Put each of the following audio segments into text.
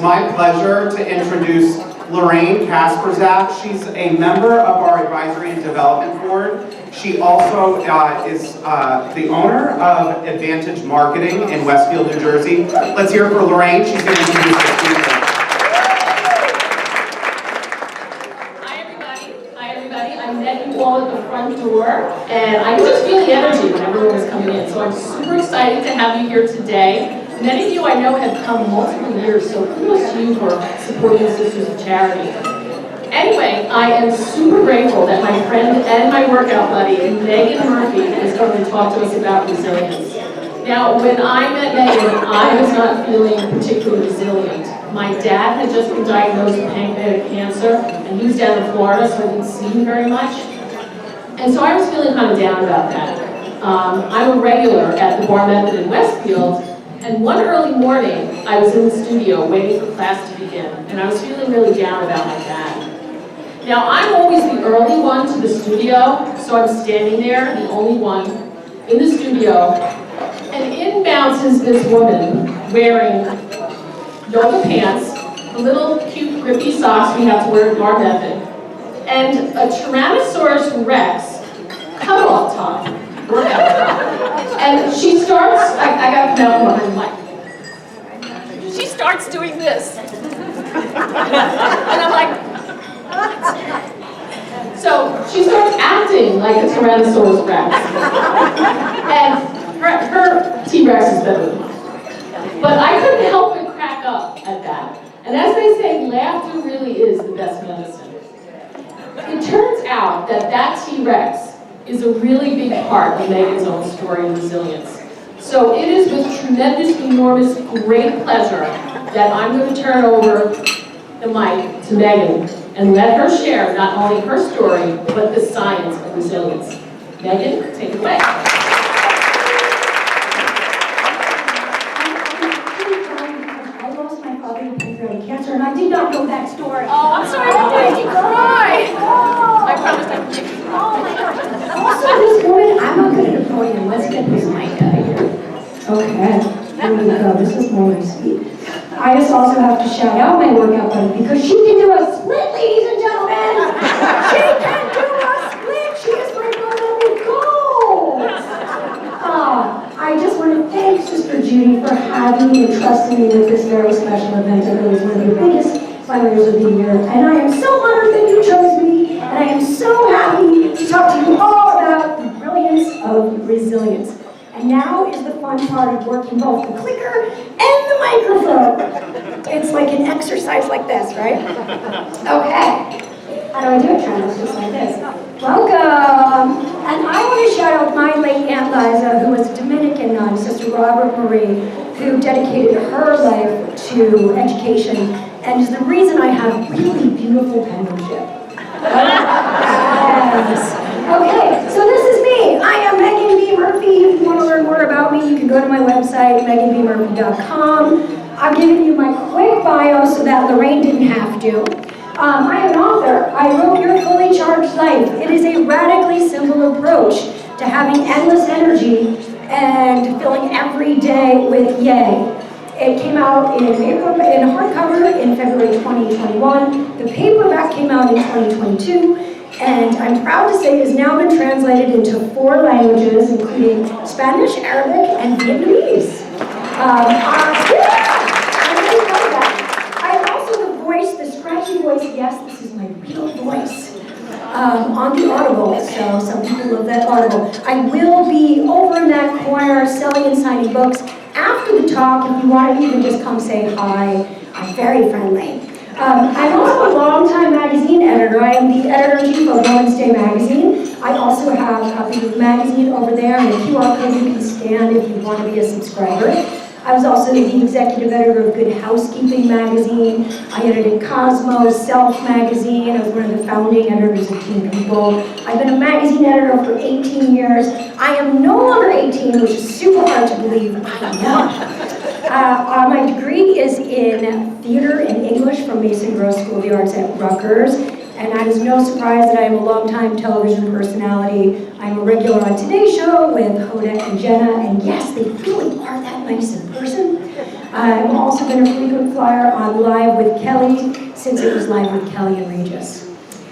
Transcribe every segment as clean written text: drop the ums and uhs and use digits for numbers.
my pleasure to introduce Lorraine Kasperzak. She's a member of our Advisory and Development Board. She also is the owner of Advantage Marketing in Westfield, New Jersey. Let's hear it for Lorraine. She's going to introduce the speaker. Hi everybody. I met you all at the front door, and I could just feel the energy when everyone was coming in. So I'm super excited to have you here today. Many of you I know have come multiple years, so kudos to you for supporting the Sisters of Charity. Anyway, I am super grateful that my friend and my workout buddy, Meaghan Murphy, is going to talk to us about resilience. Now, when I met Meaghan, I was not feeling particularly resilient. My dad had just been diagnosed with pancreatic cancer, and he was down in Florida, so I didn't see him very much. And so I was feeling kind of down about that. I'm a regular at the Bar Method in Westfield, and one early morning, I was in the studio waiting for class to begin, and I was feeling really down about my dad. Now, I'm always the early one to the studio, so I'm standing there, the only one, in the studio, and in bounces this woman wearing yoga pants, the little cute grippy socks we have to wear at Bar Method, and a Tyrannosaurus Rex cutoff top, workout top. And she starts, I got to come out behind the mic. She starts doing this. And I'm like, what? So she starts acting like a Tyrannosaurus Rex. And her T-Rex is better than mine. But I couldn't help but crack up at that. And as they say, laughter really is the best medicine. It turns out that that T-Rex is a really big part of Meaghan's own story of resilience. So it is with tremendous, enormous, great pleasure that I'm going to turn over the mic to Meaghan and let her share not only her story, but the science of resilience. Meaghan, take it away. I lost my father to pancreatic cancer, and I did not know that story. Oh, I'm sorry to make you cry. I promised I would make you cry. Oh my gosh. Also, this woman, I'm not good at a podium. Let's get this mic out of here. Okay, here we go. This is more my speed. I just also have to shout out my workout buddy because she can do a split, ladies and gentlemen. She can do a split. She is my beloved gold. I just want to thank Sister Judy for having me and trusting me with this very special event. I know it's one of the biggest fundraisers of the year, and I am so honored that you chose me, and I am so happy to talk to you all about the brilliance of resilience. And now is the fun part of working both the clicker and the microphone. It's like an exercise like this, right? Okay. How do I do it, Travis? Just like this. Welcome. And I want to shout out my late Aunt Liza, who was a Dominican nun, Sister Robert Marie, who dedicated her life to education and is the reason I have really beautiful penmanship. Yes. Okay, so this is me. I am Meaghan B. Murphy. If you want to learn more about me, you can go to my website, meaghanbmurphy.com. I've given you my quick bio so that Lorraine didn't have to. I am an author. I wrote Your Fully Charged Life. It is a radically simple approach to having endless energy and filling every day with yay. It came out in hardcover in February 2021. The paperback came out in 2022. And I'm proud to say it has now been translated into 4 languages, including Spanish, Arabic, and Vietnamese. I'm also the voice, the scratchy voice. Yes, this is my real voice. On the Audible, so some people love that Audible. I will be over in that corner selling and signing books. After the talk, if you want to even just come say hi, I'm very friendly. I'm also a longtime magazine editor. I am the editor-in-chief of Women's Day magazine. I also have a copy of the magazine over there and a QR code you can scan if you want to be a subscriber. I was also the executive editor of Good Housekeeping magazine. I edited Cosmos, Self magazine. I was one of the founding editors of Teen People. I've been a magazine editor for 18 years. I am no longer 18, which is super hard to believe. I know. My degree is in theater and English from Mason Gross School of the Arts at Rutgers. And it is no surprise that I am a longtime television personality. I'm a regular on Today's Show with Hoda and Jenna, and yes, they really are that nice in person. I'm also been a frequent flyer on Live with Kelly since it was Live with Kelly and Regis.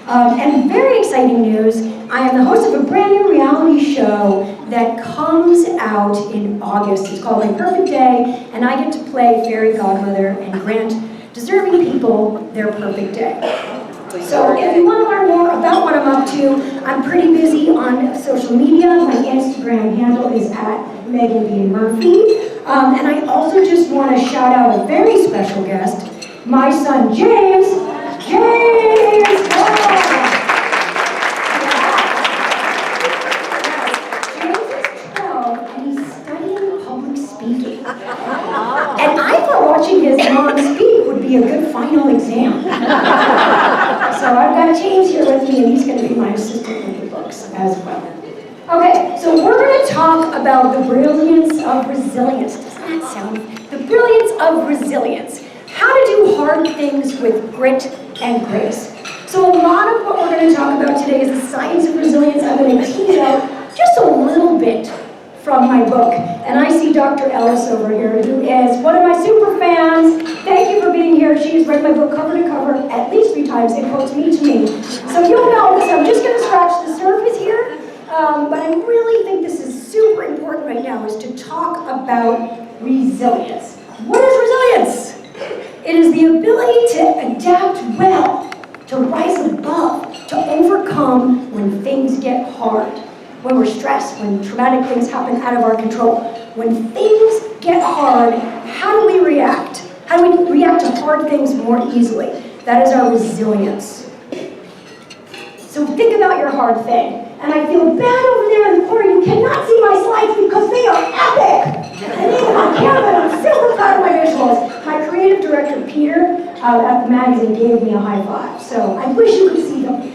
And very exciting news, I am the host of a brand new reality show that comes out in August. It's called My Perfect Day, and I get to play fairy godmother and grant deserving people their perfect day. So if you want to learn more about what I'm up to, I'm pretty busy on social media. My Instagram handle is @Meaghan B. Murphy. And I also just want to shout out a very special guest, my son James. James! Wow. James is 12 and he's studying public speaking. And I thought watching his mom speak would be a good final exam. So I've got James here with me, and he's going to be my assistant with the books as well. Okay, so we're going to talk about the brilliance of resilience. Doesn't that sound? The brilliance of resilience. How to do hard things with grit and grace. So a lot of what we're going to talk about today is the science of resilience. I'm going to tease out just a little bit from my book. And I see Dr. Ellis over here, who is one of my super fans. Thank you for being here. She has read my book cover to cover at least 3 times and quotes me to me. So you'll know this. I'm just going to scratch the surface here. But I really think this is super important right now, is to talk about resilience. What is resilience? It is the ability to adapt well, to rise above, to overcome when things get hard. When we're stressed, when traumatic things happen out of our control. When things get hard, how do we react? How do we react to hard things more easily? That is our resilience. So think about your hard thing. And I feel bad over there in the corner. You cannot see my slides because they are epic. And even on camera, I'm super proud of my visuals. My creative director, Peter, at the magazine gave me a high five. So I wish you could see them.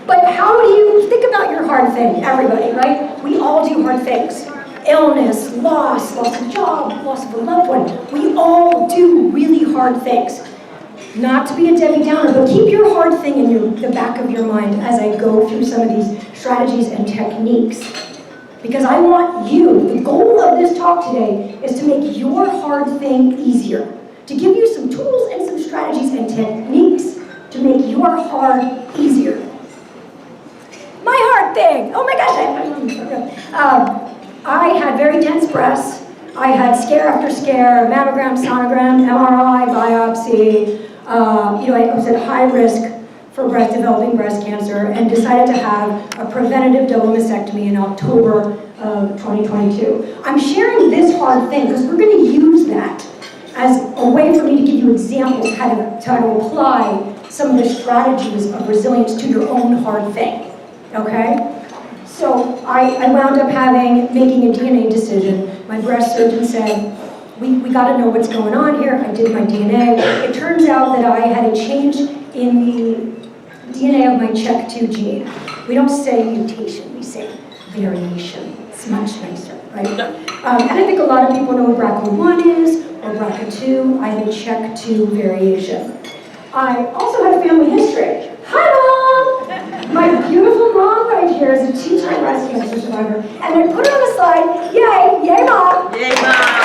But how do you think about your hard thing? Everybody, right? We all do hard things. Illness, loss of job, loss of a loved one. We all do really hard things. Not to be a Debbie Downer, but keep your hard thing in the back of your mind as I go through some of these strategies and techniques. Because I want you, the goal of this talk today is to make your hard thing easier. To give you some tools and some strategies and techniques to make your hard easier. My hard thing. Oh my gosh, I had very dense breasts. I had scare after scare, mammogram, sonogram, MRI, biopsy. I was at high risk for developing breast cancer and decided to have a preventative double mastectomy in October of 2022. I'm sharing this hard thing because we're going to use that as a way for me to give you examples how to apply some of the strategies of resilience to your own hard thing. Okay? So I wound up making a DNA decision. My breast surgeon said, we got to know what's going on here. I did my DNA. It turns out that I had a change in the DNA of my CHEK2 gene. We don't say mutation, we say variation. It's much nicer, right? And I think a lot of people know what BRCA1 is, or BRCA2. I had a CHEK2 variation. I also had a family history. Hi, Mom! My beautiful mom right here is a 2-time breast cancer survivor. And I put her on the slide. Yay! Yay, Mom! Yay, Mom!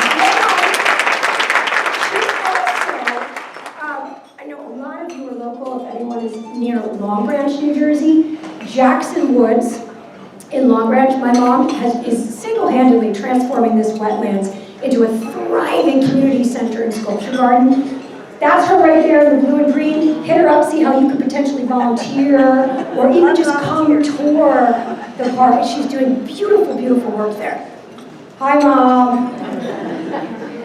I know a lot of you are local, if anyone is near Long Branch, New Jersey. Jackson Woods in Long Branch, my mom is single-handedly transforming this wetlands into a thriving community center and sculpture garden. That's her right there in the blue and green. Hit her up, see how you could potentially volunteer or even just come tour the park. She's doing beautiful, beautiful work there. Hi, Mom.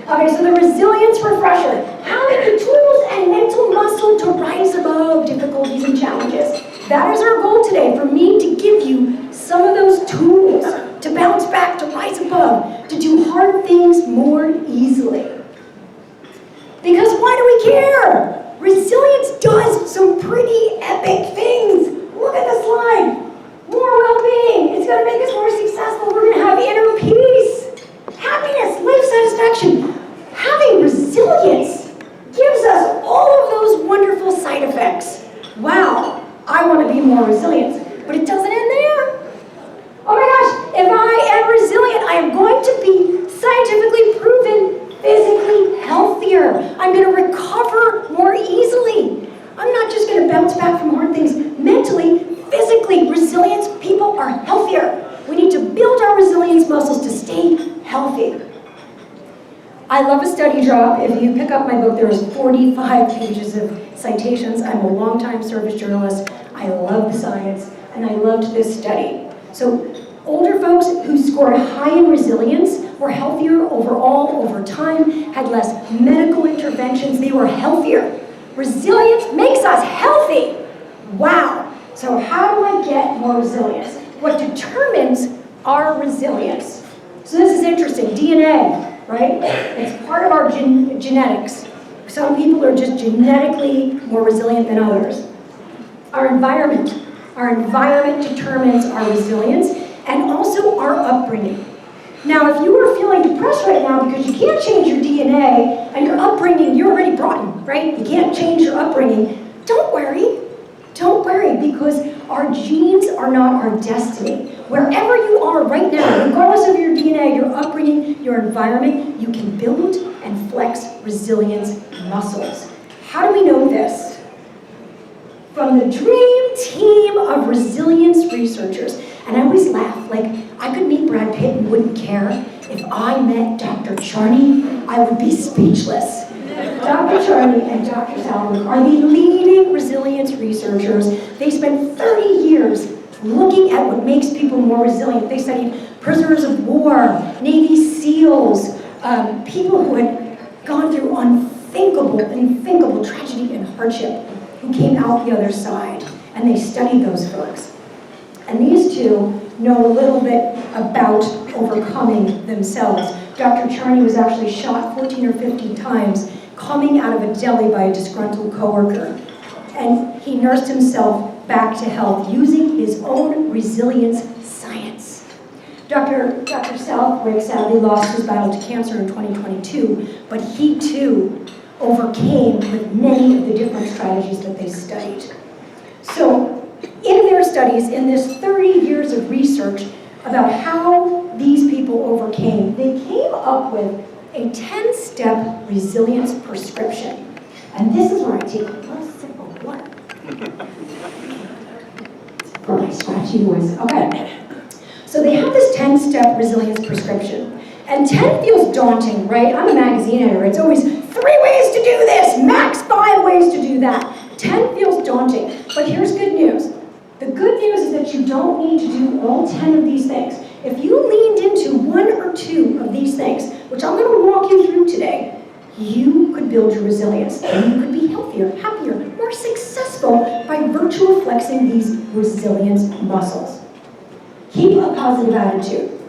Okay, so the resilience refresher. Having the tools and mental muscle to rise above difficulties and challenges. That is our goal today, for me to give you some of those tools to bounce back, to rise above, to do hard things more easily. Because why do we care? Resilience does some pretty epic things. Look at the slide. More well-being. It's going to make us more successful. We're going to have inner peace, happiness, life satisfaction. Having resilience gives us all of those wonderful side effects. Wow, I want to be more resilient. But it doesn't end there. Oh my gosh, if I am resilient, I am going to be scientifically proven I love a study drop. If you pick up my book, there is 45 pages of citations. I'm a longtime service journalist. I love the science, and I loved this study. So older folks who scored high in resilience were healthier overall over time, had less medical interventions. They were healthier. Resilience makes us healthy. Wow. So how do I get more resilience? What determines our resilience? So this is interesting. DNA, right? It's part of our genetics. Some people are just genetically more resilient than others. Our environment determines our resilience and also our upbringing. Now, if you are feeling depressed right now because you can't change your DNA and your upbringing, you're already rotten, right? You can't change your upbringing. Don't worry. Don't worry, because our genes are not our destiny. Wherever you are right now, regardless of your DNA, your upbringing, your environment, you can build and flex resilience muscles. How do we know this? From the dream team of resilience researchers. And I always laugh, like, I could meet Brad Pitt and wouldn't care. If I met Dr. Charney, I would be speechless. Dr. Charney and Dr. Salwick are the leading resilience researchers. They spent 30 years looking at what makes people more resilient. They studied prisoners of war, Navy SEALs, people who had gone through unthinkable tragedy and hardship, who came out the other side. And they studied those folks. And these two know a little bit about overcoming themselves. Dr. Charney was actually shot 14 or 15 times coming out of a deli by a disgruntled coworker. And he nursed himself back to health using his own resilience science. Dr. Southwick sadly lost his battle to cancer in 2022, but he too overcame with many of the different strategies that they studied. So, in their studies, in this 30 years of research about how these people overcame, they came up with a 10-step resilience prescription. And this is where I take a little sip of water. For my scratchy voice. Okay. So they have this 10-step resilience prescription. And 10 feels daunting, right? I'm a magazine editor. It's always 3 ways to do this, max 5 ways to do that. 10 feels daunting. But here's good news. The good news is that you don't need to do all 10 of these things. If you leaned into 1 or 2 of these things, which I'm going to walk you through today, you could build your resilience, and you could be healthier, happier, more successful by virtue of flexing these resilience muscles. Keep a positive attitude.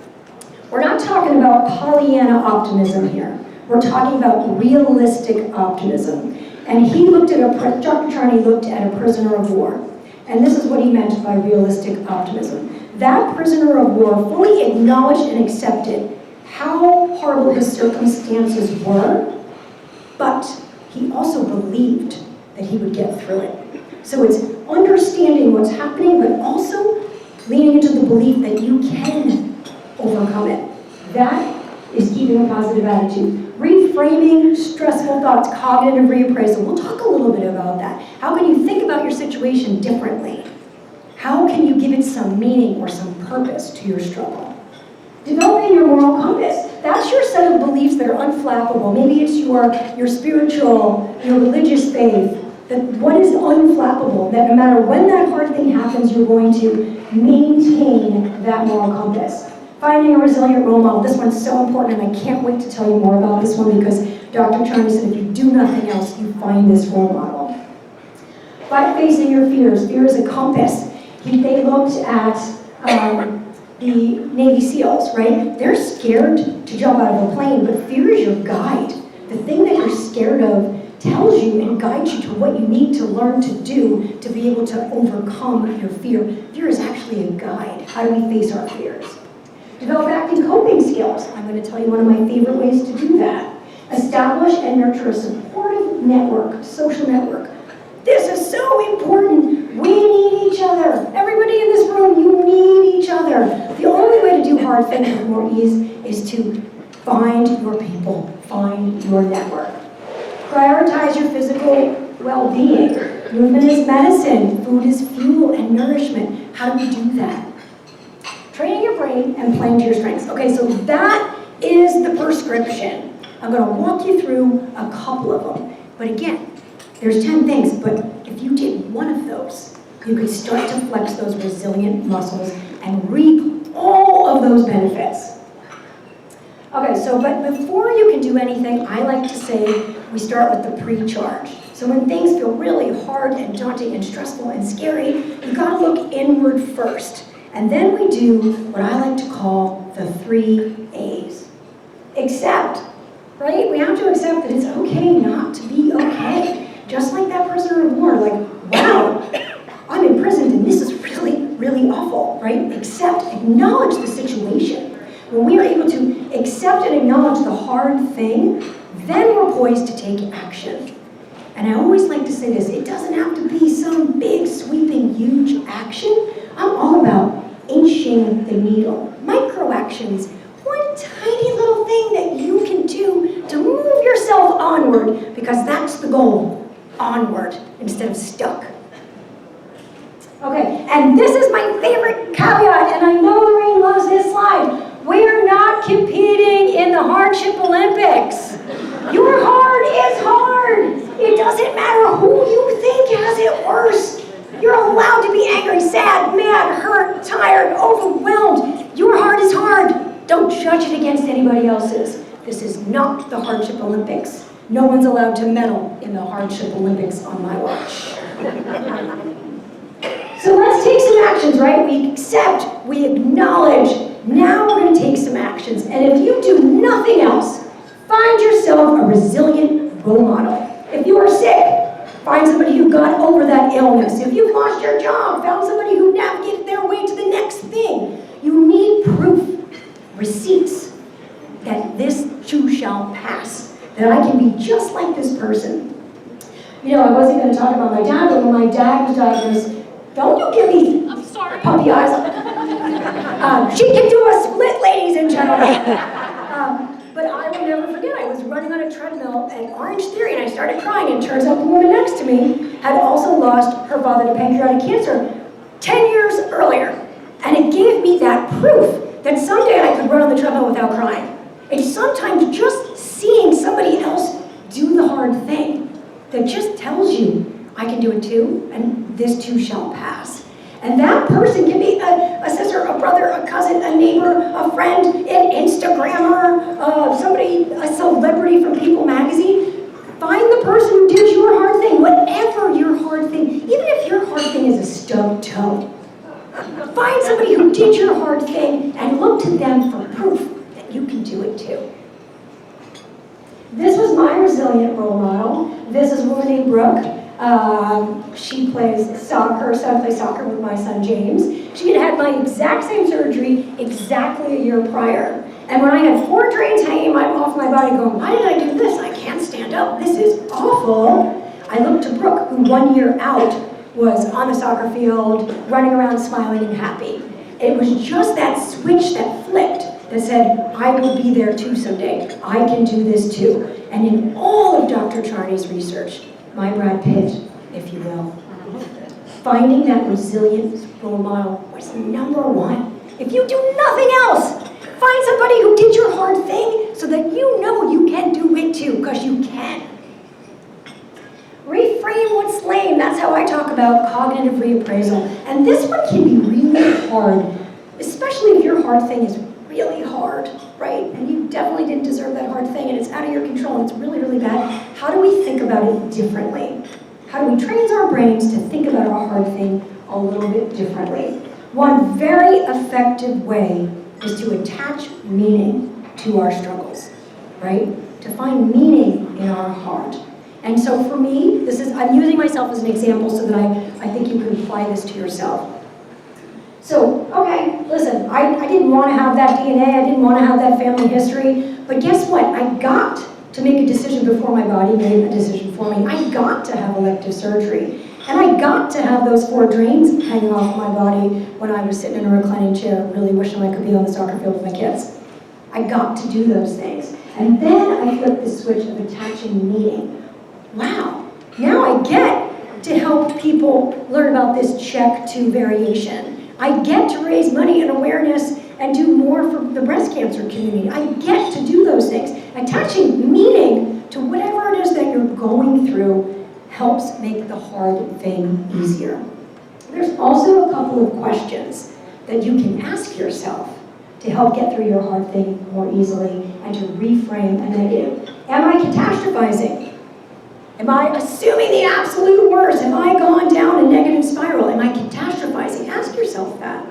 We're not talking about Pollyanna optimism here. We're talking about realistic optimism. And Dr. Charney looked at a prisoner of war. And this is what he meant by realistic optimism. That prisoner of war fully acknowledged and accepted how horrible his circumstances were, but he also believed that he would get through it. So it's understanding what's happening, but also leaning into the belief that you can overcome it. That is keeping a positive attitude. Reframing stressful thoughts, cognitive reappraisal. We'll talk a little bit about that. How can you think about your situation differently? How can you give it some meaning or some purpose to your struggle? Developing your moral compass. That's your set of beliefs that are unflappable. Maybe it's your spiritual, your religious faith. That what is unflappable, that no matter when that hard thing happens, you're going to maintain that moral compass. Finding a resilient role model. This one's so important, and I can't wait to tell you more about this one because Dr. Charney said if you do nothing else, you find this role model. By facing your fears. Fear is a compass. They looked at the Navy SEALs, right? They're scared to jump out of a plane, but fear is your guide. The thing that you're scared of tells you and guides you to what you need to learn to do to be able to overcome your fear. Fear is actually a guide. How do we face our fears? Develop active coping skills. I'm going to tell you one of my favorite ways to do that. Establish and nurture a supportive network, social network. This is so important. We need each other. Everybody in this room, you need each other. The only way to do hard things with more ease is to find your people, find your network. Prioritize your physical well-being. Movement is medicine. Food is fuel and nourishment. How do we do that? Training your brain and playing to your strengths. Okay, so that is the prescription. I'm gonna walk you through a couple of them. But again, there's 10 things, but if you did one of those, you could start to flex those resilient muscles and reap all of those benefits. Okay, so but before you can do anything, I like to say we start with the pre-charge. So when things feel really hard and daunting and stressful and scary, you gotta look inward first. And then we do what I like to call the 3 A's. Accept, right? We have to accept that it's okay not to be okay. Just like that prisoner of war, like, wow, I'm imprisoned and this is really, really awful, right? Accept, acknowledge the situation. When we are able to accept and acknowledge the hard thing, then we're poised to take action. And I always like to say this, it doesn't have to be some big, sweeping, huge action. I'm all about inching the needle, micro actions, one tiny little thing that you can do to move yourself onward, because that's the goal, onward instead of stuck. Okay, and this is my favorite caveat, and I know Lorraine loves this slide. We're not competing in the hardship Olympics. Your hard is hard. It doesn't matter who you think has it worse. You're allowed to be angry, sad, mad, hurt, tired, overwhelmed. Your heart is hard. Don't judge it against anybody else's. This is not the hardship Olympics. No one's allowed to medal in the hardship Olympics on my watch. So let's take some actions, right? We accept, we acknowledge. Now we're going to take some actions. And if you do nothing else, find yourself a resilient role model. If you are sick, find somebody who got over that illness. If you've lost your job, found somebody who navigated their way to the next thing. You need proof, receipts, that this too shall pass, that I can be just like this person. You know, I wasn't going to talk about my dad, but when my dad was diagnosed, don't you give me puppy eyes. She can do a split, ladies and gentlemen. But I will never forget, I was running on a treadmill at Orange Theory and I started crying, and it turns out the woman next to me had also lost her father to pancreatic cancer 10 years earlier. And it gave me that proof that someday I could run on the treadmill without crying. It's sometimes just seeing somebody else do the hard thing that just tells you, I can do it too, and this too shall pass. And that person can be a sister, a brother, a cousin, a neighbor, a friend, an Instagrammer, somebody, a celebrity from People magazine. Find the person who did your hard thing, whatever your hard thing, even if your hard thing is a stubbed toe. Find somebody who did your hard thing and look to them for proof that you can do it too. This was my resilient role model. This is a woman named Brooke. She plays soccer, her son plays soccer with my son James. She had had my exact same surgery exactly a year prior. And when I had 4 drains hanging off my body going, why did I do this? I can't stand up, this is awful. I looked to Brooke, who 1 year out was on the soccer field, running around smiling and happy. It was just that switch that flipped that said, I will be there too someday. I can do this too. And in all of Dr. Charney's research, my Brad Pitt, if you will, finding that resilient role model was #1. If you do nothing else, find somebody who did your hard thing so that you know you can do it too, because you can. Reframe what's lame. That's how I talk about cognitive reappraisal. And this one can be really hard, especially if your hard thing is really hard, right? And you definitely didn't deserve that hard thing, and it's out of your control, and it's really, really bad. How do we think about it differently? How do we train our brains to think about our hard thing a little bit differently? One very effective way is to attach meaning to our struggles, right? To find meaning in our heart. And so for me, I'm using myself as an example so that I think you can apply this to yourself. So, okay, listen, I didn't want to have that DNA, I didn't want to have that family history, but guess what? I got to make a decision before my body made a decision for me. I got to have elective surgery. And I got to have those 4 drains hanging off my body when I was sitting in a reclining chair, really wishing I could be on the soccer field with my kids. I got to do those things. And then I flipped the switch of attaching meaning. Wow, now I get to help people learn about this check 2 variation. I get to raise money and awareness and do more for the breast cancer community. I get to do those things. Attaching meaning to whatever it is that you're going through helps make the hard thing easier. There's also a couple of questions that you can ask yourself to help get through your hard thing more easily and to reframe a negative. Am I catastrophizing? Am I assuming the absolute worst? Have I gone down a negative spiral? Am I catastrophizing? Ask yourself that.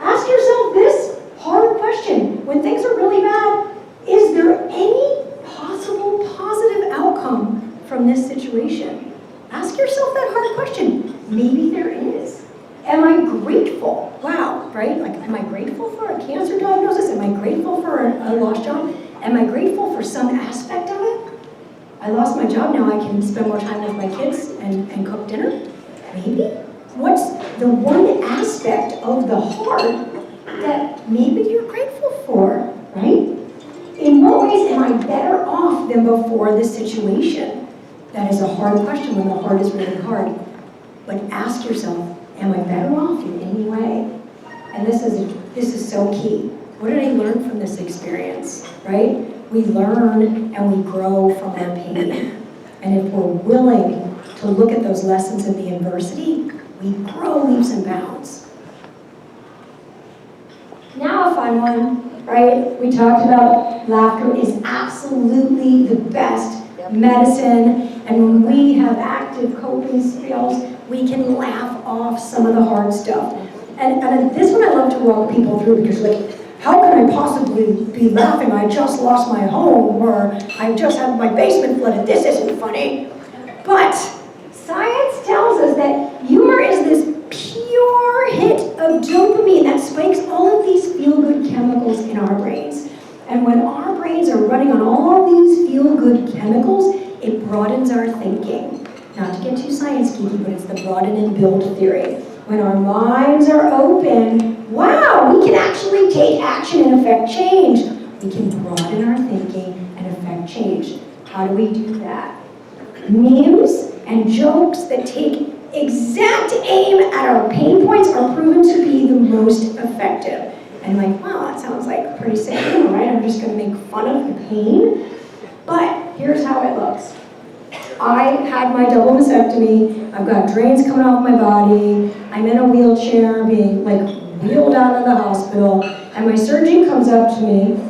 Ask yourself this hard question. When things are really bad, is there any possible positive outcome from this situation? Ask yourself that hard question. Maybe there is. Am I grateful? Wow, right? Like, am I grateful for a cancer diagnosis? Am I grateful for a lost job? Am I grateful for some aspect of it? I lost my job, now I can spend more time with my kids and cook dinner? Maybe? What's the one aspect of the hard that maybe you're grateful for, right? In what ways am I better off than before this situation? That is a hard question when the hard is really hard. But ask yourself, am I better off in any way? And this is so key. What did I learn from this experience, right? We learn and we grow from our pain. And if we're willing to look at those lessons in the adversity, we grow leaps and bounds. Now a fun one, right? We talked about laughter is absolutely the best medicine. And when we have active coping skills, we can laugh off some of the hard stuff. And this one I love to walk people through because, like, how can I possibly be laughing? I just lost my home, or I just had my basement flooded. This isn't funny. But science tells us that humor is this pure hit of dopamine that spikes all of these feel-good chemicals in our brains. And when our brains are running on all these feel-good chemicals, it broadens our thinking. Not to get too science geeky, but it's the broaden and build theory. When our minds are open, wow, we can actually take action and affect change. We can broaden our thinking and affect change. How do we do that? Memes and jokes that take exact aim at our pain points are proven to be the most effective. And like, wow, that sounds like pretty simple, right? I'm just gonna make fun of the pain. But here's how it looks. I had my double mastectomy. I've got drains coming off my body. I'm in a wheelchair being like wheeled out of the hospital. And my surgeon comes up to me.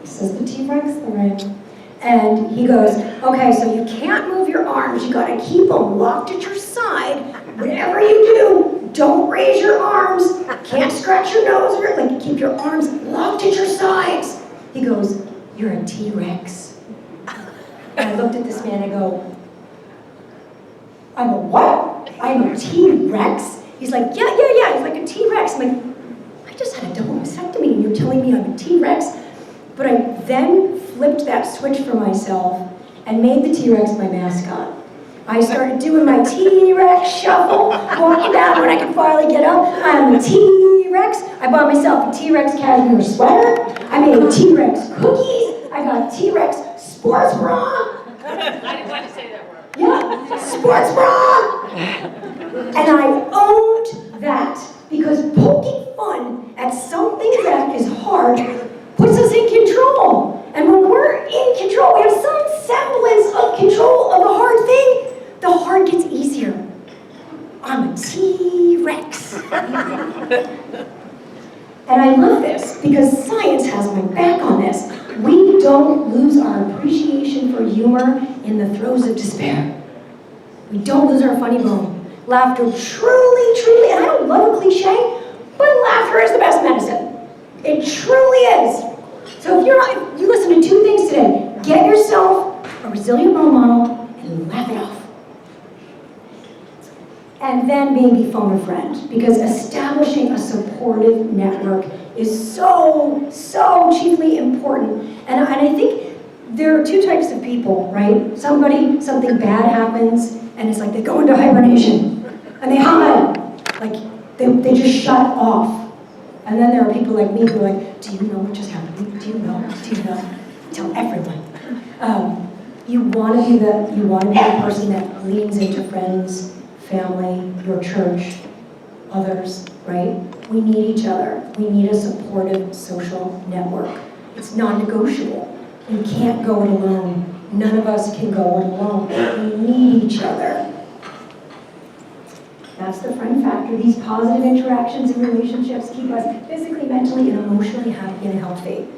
He says, the T-Rex, the ring. And he goes, okay, so you can't move your arms. You gotta keep them locked at your side. Whatever you do, don't raise your arms. Can't scratch your nose or like keep your arms locked at your sides. He goes, you're a T-Rex. And I looked at this man and I go, I'm a what? I'm a T-Rex? He's like, yeah. He's like a T-Rex. I'm like, I just had a double mastectomy and you're telling me I'm a T-Rex? But I then flipped that switch for myself and made the T-Rex my mascot. I started doing my T-Rex shuffle, walking down when I could finally get up. I'm a T-Rex. I bought myself a T-Rex cashmere sweater. I made T-Rex cookies. I got a T-Rex sports bra. I didn't want to say that word. Yeah, sports bra! And I owned that because poking fun at something that is hard puts us in control. And when we're in control, we have some semblance of control of a hard thing, the hard gets easier. I'm a T-Rex. And I love this because science has my back on this. We don't lose our appreciation for humor in the throes of despair. We don't lose our funny bone. Laughter truly, and I don't love a cliche, but laughter is the best medicine. It truly is. So if you listen to two things today, get yourself a resilient role model and laugh it off. And then maybe phone a friend, because establishing a supportive network is so chiefly important. And I think there are two types of people, right? Something bad happens, and it's like they go into hibernation, and they hide, like they just shut off. And then there are people like me who are like, do you know what just happened? Do you know? Tell everyone. You want to be the person that leans into friends, family, your church, others, right? We need each other. We need a supportive social network. It's non-negotiable. You can't go it alone. None of us can go it alone. We need each other. That's the friend factor. These positive interactions and relationships keep us physically, mentally, and emotionally happy and healthy.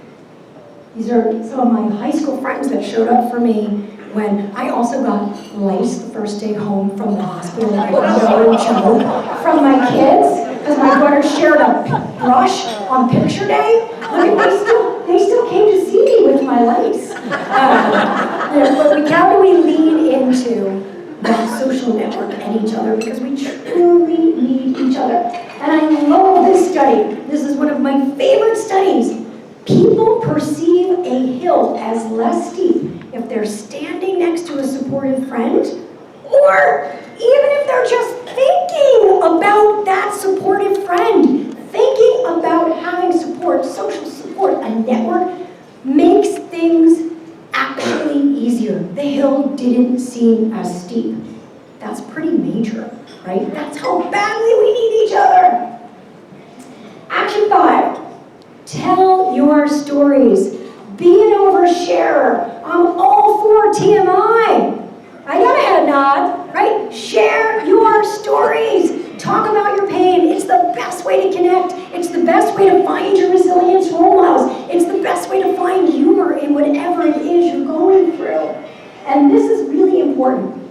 These are some of my high school friends that showed up for me when I also got lice the first day home from the hospital. I no joke from my kids, because my daughter shared a brush on picture day. Look at they still came to see me with my lice. But how do we lean into that social network and each other, because we truly need each other. And I love this study. This is one of my favorite studies. People perceive a hill as less steep if they're standing next to a supportive friend, or even if they're just thinking about that supportive friend. Thinking about having support, social support, a network, makes things actually easier. The hill didn't seem as steep. That's pretty major, right? That's how badly we need each other. Action 5, tell your stories. Be an oversharer. I'm all for TMI. I gotta have a nod, right? Share your stories. Talk about your pain. It's the best way to connect. It's the best way to find your resilience role models. It's the best way to find humor in whatever it is you're going through. And this is really important.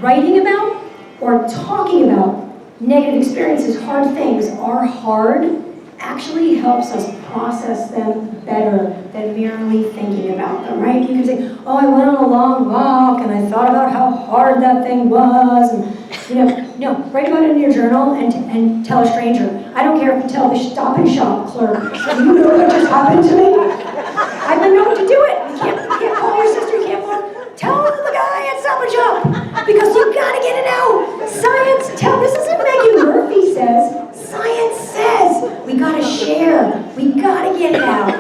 Writing about or talking about negative experiences, hard things are hard, actually helps us process them better than merely thinking about them, right? You can say, oh, I went on a long walk and I thought about how hard that thing was, and no, write about it in your journal and tell a stranger. I don't care if you tell the Stop and Shop clerk, you know what just happened to me? I've been known to do it. You can't call your sister, you can't tell the guy at Stop and Shop, because you gotta get it out. Science, this is what Meaghan Murphy says. Science says we gotta share, we gotta get it out.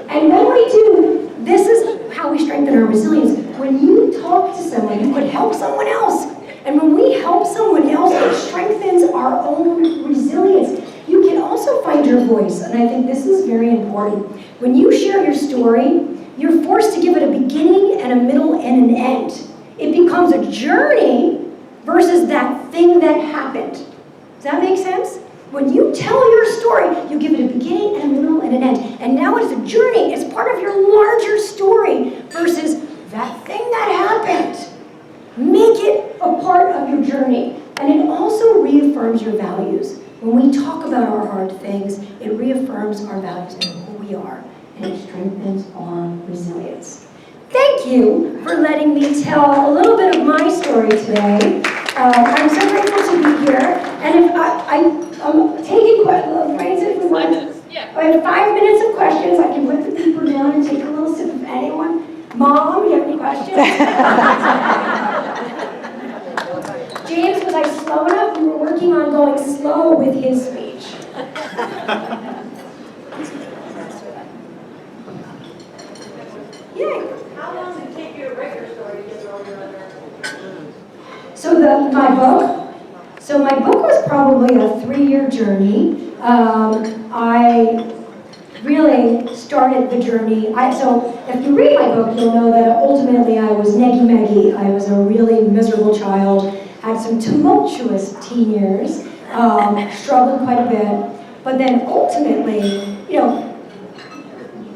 And when we do, this is how we strengthen our resilience. When you talk to someone, you could help someone else. And when we help someone else, it strengthens our own resilience. You can also find your voice, and I think this is very important. When you share your story, you're forced to give it a beginning and a middle and an end. It becomes a journey versus that thing that happened. Does that make sense? When you tell your story, you give it a beginning and a middle and an end. And now it's a journey. It's part of your larger story versus that thing that happened. Make it a part of your journey. And it also reaffirms your values. When we talk about our hard things, it reaffirms our values and who we are. And it strengthens our resilience. Thank you for letting me tell a little bit of my story today. I'm so grateful to be here. And if I'm taking questions, right? If we want, I have 5 minutes of questions. I can put the paper down and take a little sip of anyone. Mom, do you have any questions? James, was I slow enough? We were working on going slow with his speech. Yay. How long did it take you to write your story to get through all your other? So my book was probably a 3-year journey. I really started the journey. So if you read my book, you'll know that ultimately I was neggy-meggy. I was a really miserable child, had some tumultuous teen years, struggled quite a bit, but then ultimately,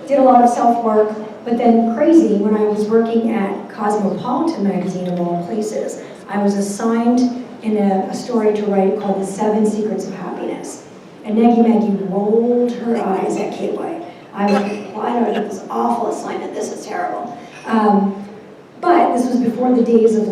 did a lot of self-work, but then crazy, when I was working at Cosmopolitan magazine of all places, I was assigned in a story to write called The 7 Secrets of Happiness. And Maggie rolled her eyes at Gateway. I was like, why do I get this awful assignment? This is terrible. But this was before the days of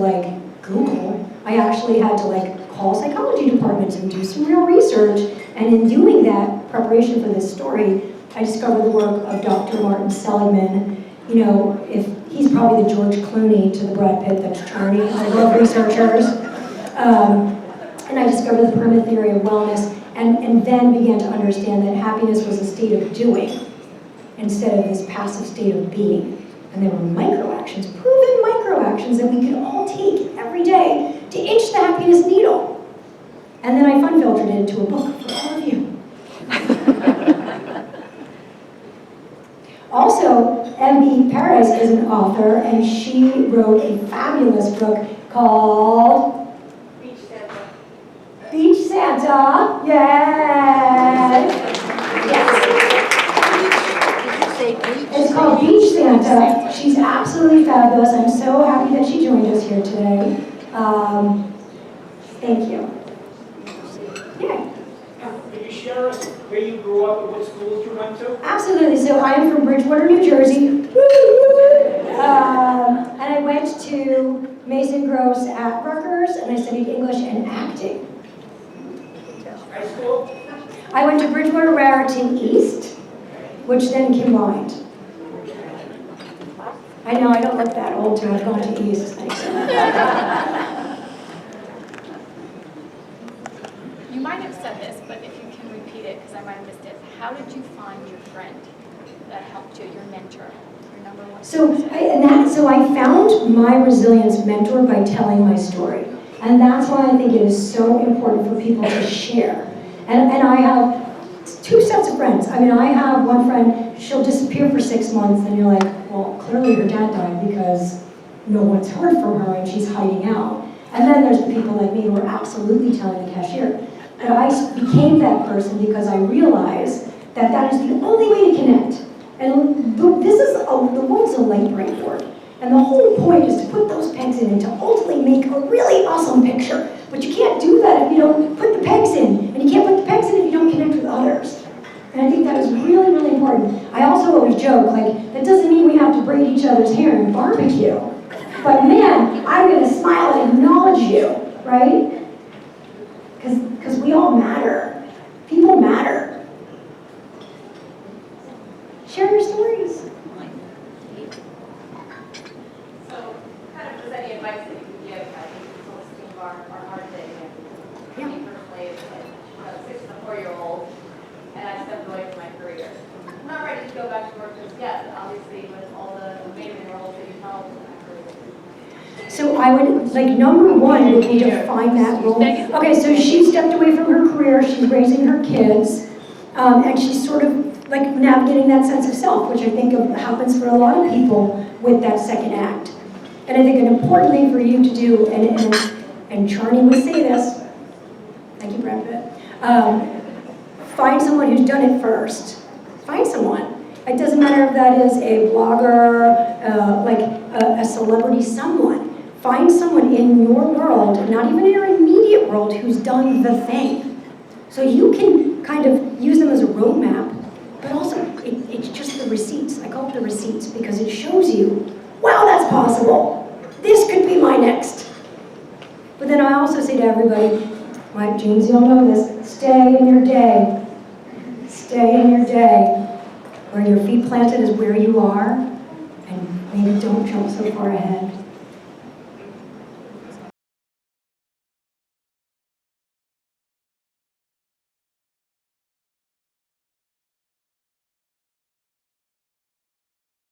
Google. I actually had to call psychology departments and do some real research. And in doing that preparation for this story, I discovered the work of Dr. Martin Seligman. If he's probably the George Clooney to the Brad Pitt that's Charney. I love researchers. And I discovered the permanent theory of wellness, and then began to understand that happiness was a state of doing instead of this passive state of being. And there were micro-actions, proven micro-actions that we could all take every day to inch the happiness needle. And then I fun-filtered it into a book for all of you. Also, also, M.B. Perez is an author, and she wrote a fabulous book called Beach Santa. Beach Santa. Yes. It's called Beach Santa. She's absolutely fabulous. I'm so happy that she joined us here today. Thank you. Yeah. Can you share us where you grew up and what schools you went to? Absolutely. So I am from Bridgewater, New Jersey. And I went to Mason Gross at Rutgers, and I studied English and acting. High school? I went to Bridgewater Raritan East, which then combined. I know I don't look that old to have gone to East. Thanks. You might have said this, but if you can repeat it, because I might have missed it. How did you find your friend that helped you, your mentor, your number one? So I found my resilience mentor by telling my story. And that's why I think it is so important for people to share. And I have two sets of friends. I mean, I have one friend, she'll disappear for 6 months, and you're like, well, clearly her dad died because no one's heard from her and she's hiding out. And then there's the people like me who are absolutely telling the cashier. But I became that person because I realized that that is the only way to connect. And the world's a light brain board. And the whole point is to put those pegs in and to ultimately make a really awesome picture. But you can't do that if you don't put the pegs in. And you can't put the pegs in if you don't connect with others. And I think that is really, really important. I also always joke, like, that doesn't mean we have to braid each other's hair and barbecue. But man, I'm gonna smile and acknowledge you, right? Because we all matter. People matter. Share your stories. So, kind of just any advice that you could give, I think it's some of our hard thing. Yeah. Me personally, it's like, a 6 and a 4-year-old, and I stepped away from my career. I'm not ready to go back to work just yet, but obviously with all the amazing roles that you've held in my career. So I would, like, number one would be to find that role. Okay, so she stepped away from her career, she's raising her kids, and she's sort of like navigating that sense of self, which I think happens for a lot of people with that second act. And I think an important thing for you to do, and Charlie would say this, thank you, Brad Pitt, find someone who's done it first. Find someone. It doesn't matter if that is a blogger, like a celebrity, someone. Find someone in your world, not even in your immediate world, who's done the thing. So you can kind of use them as a roadmap, but also it's just the receipts. I call it the receipts because it shows you, wow, that's possible. This could be my next. But then I also say to everybody, like James, you'll know this, stay in your day. Stay in your day. Where your feet planted is where you are, and maybe don't jump so far ahead.